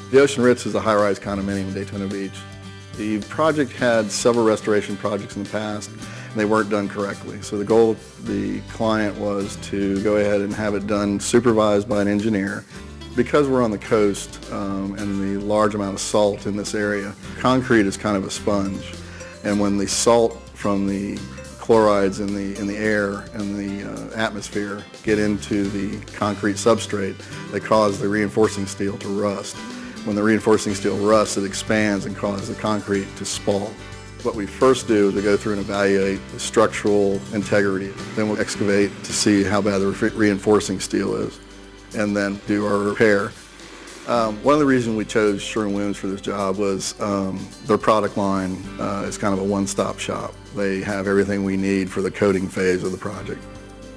The Ocean Ritz is a high-rise condominium in Daytona Beach. The project had several restoration projects in the past, and they weren't done correctly. So the goal of the client was to go ahead and have it done supervised by an engineer. Because we're on the coast and the large amount of salt in this area, concrete is kind of a sponge. And when the salt from the chlorides in the air and the atmosphere get into the concrete substrate, they cause the reinforcing steel to rust. When the reinforcing steel rusts, it expands and causes the concrete to spall. What we first do is we go through and evaluate the structural integrity. Then we'll excavate to see how bad the reinforcing steel is, and then do our repair. One of the reasons we chose Sherwin-Williams for this job was their product line is kind of a one-stop shop. They have everything we need for the coating phase of the project.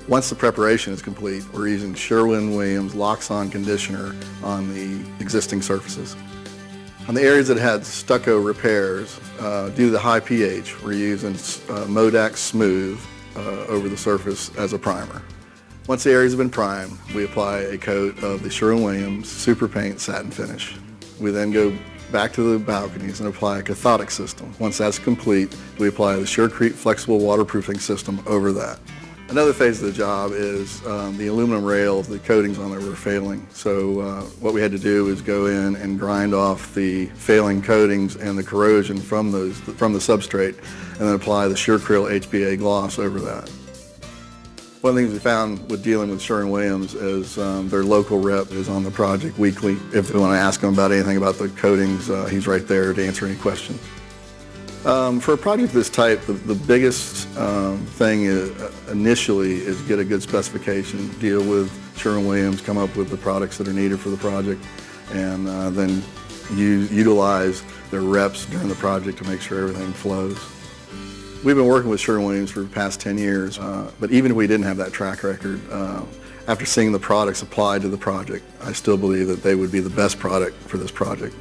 Once the preparation is complete, we're using Sherwin-Williams Loxon conditioner on the existing surfaces. On the areas that had stucco repairs, due to the high pH, we're using Modax Smooth over the surface as a primer. Once the areas have been primed, we apply a coat of the Sherwin-Williams SuperPaint satin finish. We then go back to the balconies and apply a cathodic system. Once that's complete, we apply the SherCrete flexible waterproofing system over that. Another phase of the job is the aluminum rails, the coatings on there were failing. So what we had to do is go in and grind off the failing coatings and the corrosion from the substrate, and then apply the SherCrete HBA gloss over that. One of the things we found with dealing with Sherwin-Williams is their local rep is on the project weekly. If we want to ask him about anything about the coatings, he's right there to answer any questions. For a project of this type, the biggest thing initially is get a good specification, deal with Sherwin-Williams, come up with the products that are needed for the project, and then utilize their reps during the project to make sure everything flows. We've been working with Sherwin-Williams for the past 10 years, but even if we didn't have that track record, after seeing the products applied to the project, I still believe that they would be the best product for this project.